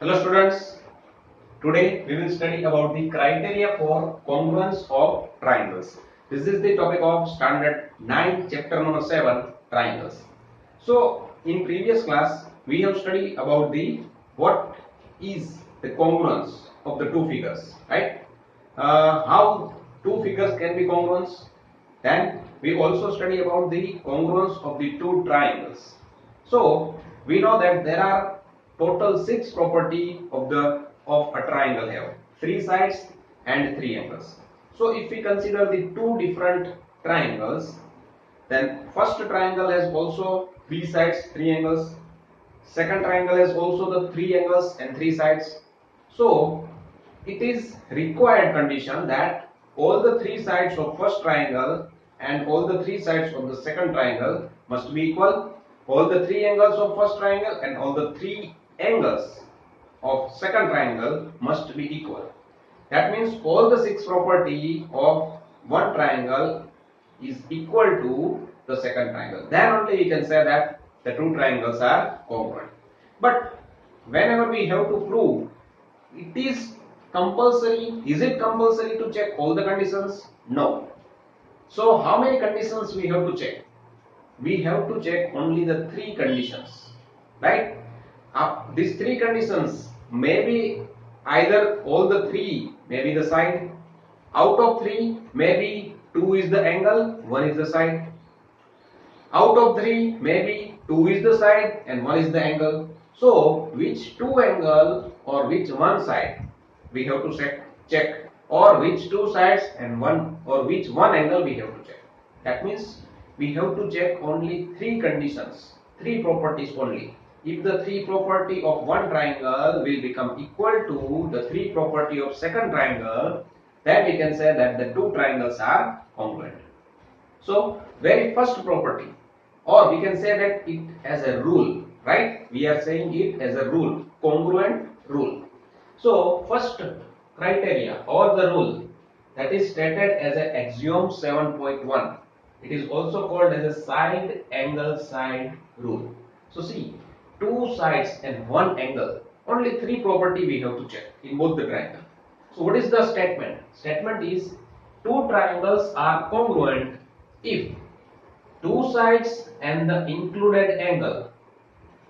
Hello students, today we will study about the criteria for congruence of triangles. This is the topic of standard 9 chapter number 7 triangles. So in previous class we have studied about the what is the congruence of the two figures, right? How two figures can be congruent. Then we also study about the congruence of the two triangles. So we know that there are total 6 property of a triangle have 3 sides and 3 angles. So if we consider the two different triangles, then first triangle has also 3 sides, 3 angles. Second triangle has also the 3 angles and 3 sides. So it is required condition that all the 3 sides of first triangle and all the 3 sides of the second triangle must be equal. All the 3 angles of first triangle and all the 3 angles of second triangle must be equal. That means all the 6 property of one triangle is equal to the second triangle. Then only we can say that the two triangles are congruent. But whenever we have to prove, it is compulsory. Is it compulsory to check all the conditions? No. So how many conditions we have to check? We have to check only the 3 conditions, right? These 3 conditions may be either all the 3 may be the side. Out of 3, maybe 2 is the angle, 1 is the side. Out of 3, maybe 2 is the side and 1 is the angle. So which 2 angle or which 1 side we have to check, or which 2 sides and 1 or which 1 angle we have to check. That means we have to check only 3 conditions, 3 properties only. If the 3 property of one triangle will become equal to the 3 property of second triangle, then we can say that the two triangles are congruent. So very first property, or we can say that it as a rule, right? We are saying it as a rule, congruent rule. So first criteria or the rule that is stated as an axiom 7.1. It is also called as a side angle side rule. So see, 2 sides and 1 angle, only 3 property we have to check in both the triangle. So what is the statement? Statement is 2 triangles are congruent if 2 sides and the included angle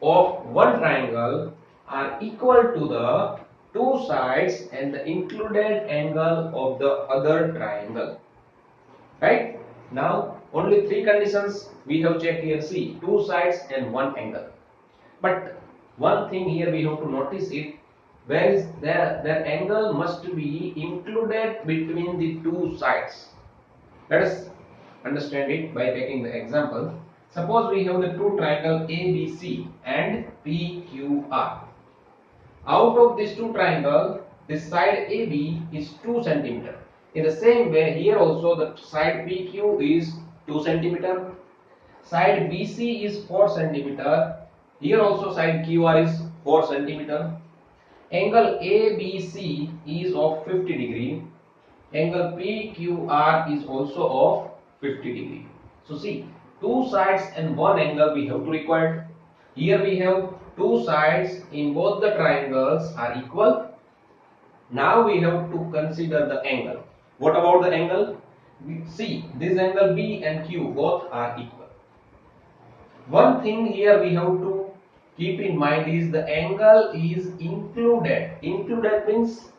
of one triangle are equal to the 2 sides and the included angle of the other triangle. Right? Now only 3 conditions we have checked here. See, 2 sides and 1 angle. But one thing here we have to notice it, where is their angle must be included between the 2 sides. Let us understand it by taking the example. Suppose we have the two triangle ABC and PQR. Out of these two triangle, this side AB is 2 centimeter. In the same way, here also the side PQ is 2 centimeter. Side BC is 4 centimeter. Here also side QR is 4 centimeter. Angle ABC is of 50 degree. Angle PQR is also of 50 degree. So see, 2 sides and 1 angle we have to require. Here we have 2 sides in both the triangles are equal. Now we have to consider the angle. What about the angle? See, this angle B and Q both are equal. One thing here we have to keep in mind is the angle is included. Included means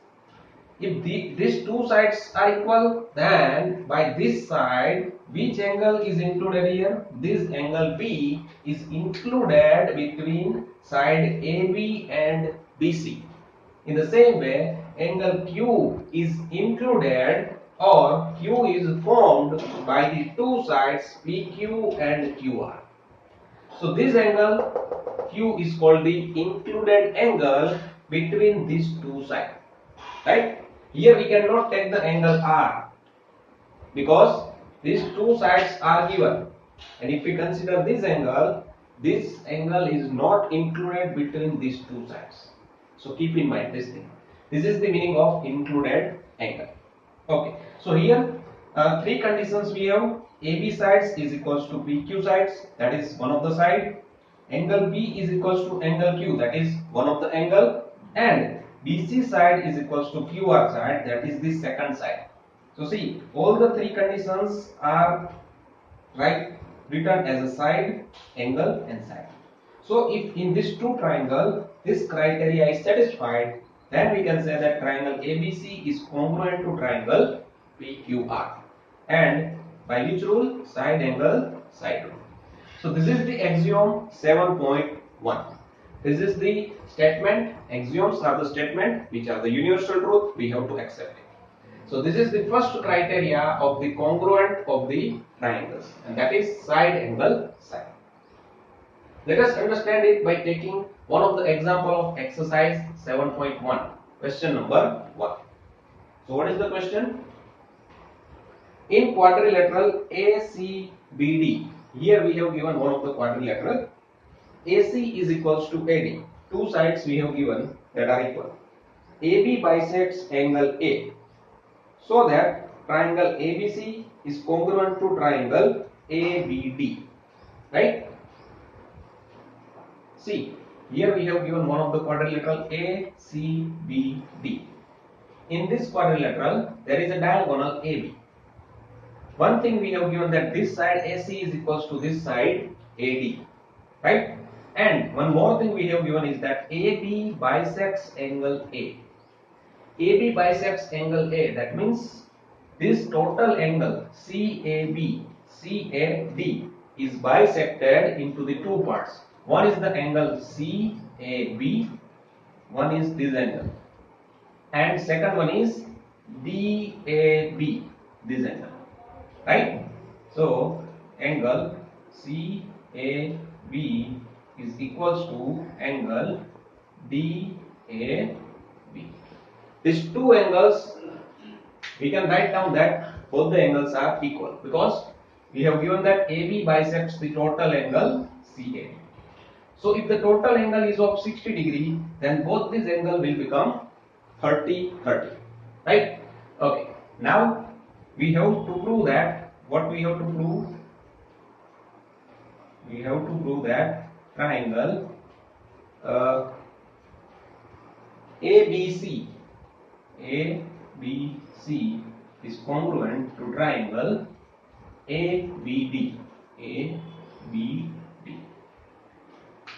if these 2 sides are equal, then by this side, which angle is included here? This angle B is included between side AB and BC. In the same way, angle Q is included, or Q is formed by the 2 sides PQ and QR. So this angle Q is called the included angle between these 2 sides, right? Here we cannot take the angle R because these 2 sides are given, and if we consider this angle is not included between these 2 sides. So keep in mind this thing. This is the meaning of included angle. Okay, so here 3 conditions we have. AB sides is equals to PQ sides, that is one of the side. Angle B is equals to angle Q, that is one of the angle. and BC side is equals to QR side, that is the second side. So see, all the three conditions are written as a side, angle and side. So if in this two triangle this criteria is satisfied, then we can say that triangle ABC is congruent to triangle PQR. And by which rule? Side angle side rule. So this is the axiom 7.1. This is the statement. Axioms are the statement which are the universal truth. We have to accept it. So this is the first criteria of the congruent of the triangles, and that is side angle side. Let us understand it by taking one of the example of exercise 7.1. Question number 1. So what is the question? In quadrilateral ACBD, here we have given one of the quadrilateral. AC is equals to AD. Two sides we have given that are equal. AB bisects angle A, so that triangle ABC is congruent to triangle ABD. Right? See, here we have given one of the quadrilateral ACBD. In this quadrilateral, there is a diagonal AB. One thing we have given that this side AC is equals to this side AD. Right? And one more thing we have given is that AB bisects angle A. AB bisects angle A. That means this total angle CAD is bisected into the two parts. One is the angle CAB, one is this angle, and second one is DAB, this angle. Right? So angle CAB is equals to angle DAB. These two angles, we can write down that both the angles are equal because we have given that AB bisects the total angle CAB. So if the total angle is of 60 degree, then both these angle will become 30-30. Right? Okay. Now we have to prove that. What we have to prove? We have to prove that triangle ABC is congruent to triangle ABD.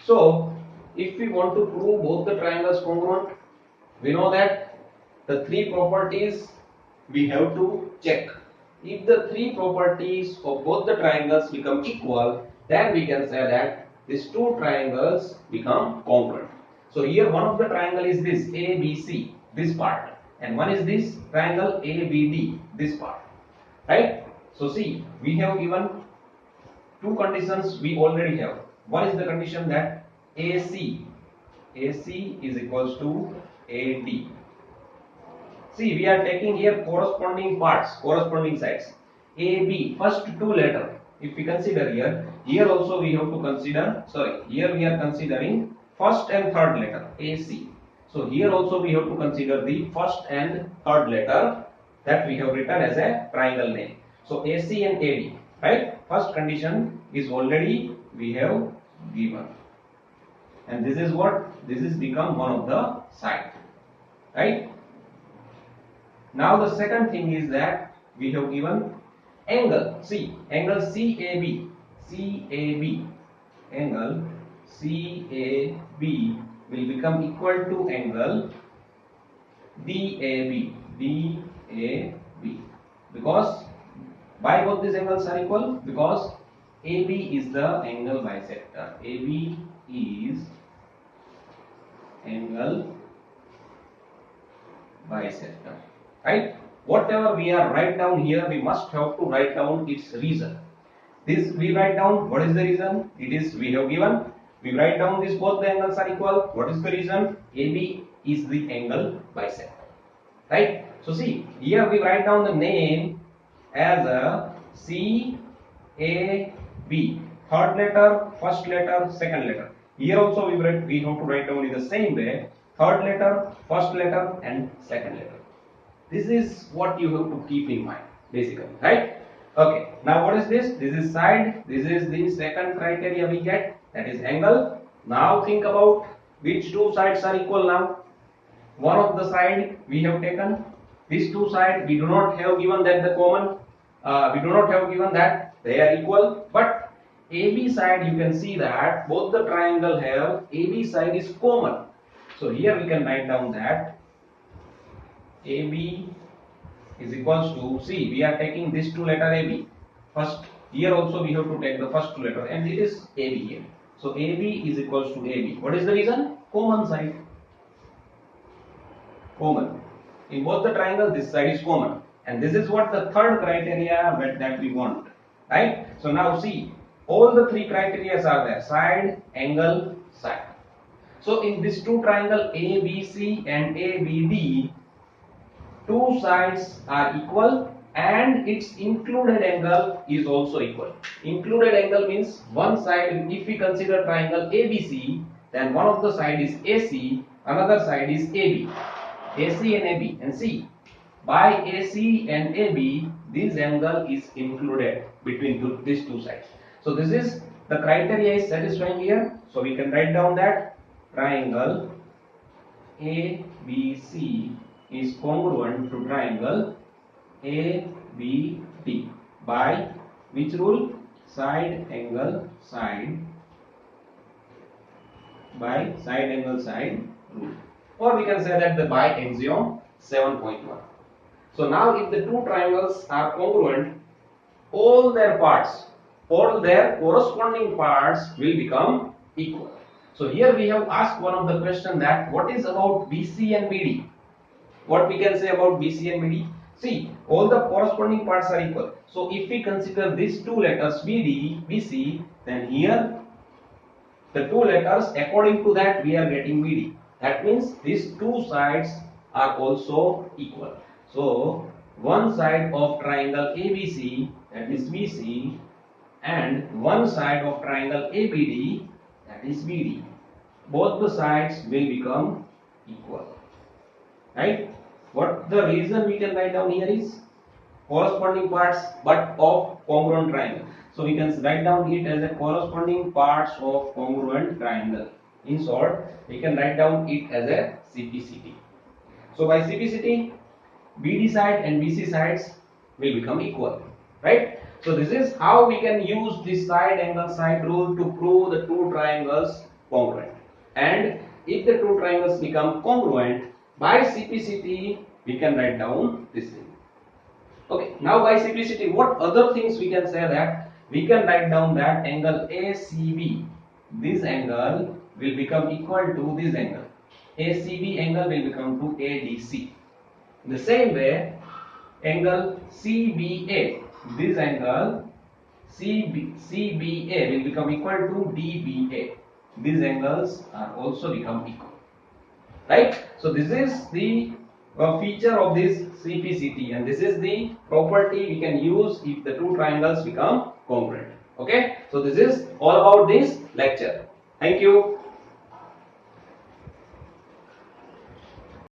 So if we want to prove both the triangles congruent, we know that the three properties we have to check. If the three properties of both the triangles become equal, then we can say that these two triangles become congruent. So here one of the triangle is this ABC, this part, and one is this triangle ABD, this part. Right? So see, we have given two conditions we already have. One is the condition that AC is equals to AD. See, we are taking here corresponding parts, corresponding sides. AB, first two letter. If we consider here also we have to consider, here we are considering first and third letter, AC. So here also we have to consider the first and third letter that we have written as a triangle name. So AC and AD, right? First condition is already we have given. And this is what? This is become one of the side. Right? Now the second thing is that we have given angle. See, angle CAB. Angle CAB will become equal to angle DAB. Because why both these angles are equal? Because AB is the angle bisector. AB is angle bisector. Right? Whatever we are write down here, we must have to write down its reason. This we write down. What is the reason? It is we have given. We write down this both the angles are equal. What is the reason? AB is the angle bisector. Right? So see, here we write down the name as a CAB. Third letter, first letter, second letter. Here also we have to write down in the same way. Third letter, first letter, and second letter. This is what you have to keep in mind, basically, right? Okay. Now what is this? This is side. This is the second criteria we get. That is angle. Now think about which two sides are equal now. one of the side we have taken. These two sides we do not have given that the common. We do not have given that they are equal. But AB side you can see that both the triangle have AB side is common. So here we can write down that AB is equals to, see, we are taking this two letter AB first. Here also we have to take the first two letter, and it is AB here. So AB is equals to AB. What is the reason? Common side. Common. In both the triangle, this side is common, and this is what the third criteria that we want, right? So now see, all the three criteria are there: side, angle, side. So in this two triangle ABC and ABD, two sides are equal and its included angle is also equal. Included angle means one side, if we consider triangle ABC, then one of the side is AC, another side is AB. AC and AB, and see, by AC and AB, this angle is included between these two sides. So this is the criteria is satisfying here. So we can write down that triangle ABC is congruent to triangle ABD by which rule? Side angle side, by side angle side rule, or we can say that the by axiom 7.1. So now if the two triangles are congruent, all their parts, all their corresponding parts will become equal. So here we have asked one of the question that what is about BC and BD? What we can say about BC and BD? See, all the corresponding parts are equal. So if we consider these two letters BD, BC, then here the two letters, according to that we are getting BD. That means these two sides are also equal. So one side of triangle ABC, that is BC, and one side of triangle ABD, that is BD. Both the sides will become equal. Right? What the reason we can write down here is corresponding parts but of congruent triangle. So we can write down it as a corresponding parts of congruent triangle. In short, we can write down it as a CPCT. So by CPCT, BD side and BC sides will become equal, right? So this is how we can use this side angle side rule to prove the two triangles congruent. And if the two triangles become congruent, by CPCT we can write down this thing. Okay, now by CPCT, what other things we can say that? We can write down that angle ACB, this angle will become equal to this angle. ACB angle will become to ADC. In the same way, angle CBA, this angle CBA will become equal to DBA. These angles are also become equal. Right? So this is the feature of this CPCT, and this is the property we can use if the two triangles become congruent. Okay? So this is all about this lecture. Thank you.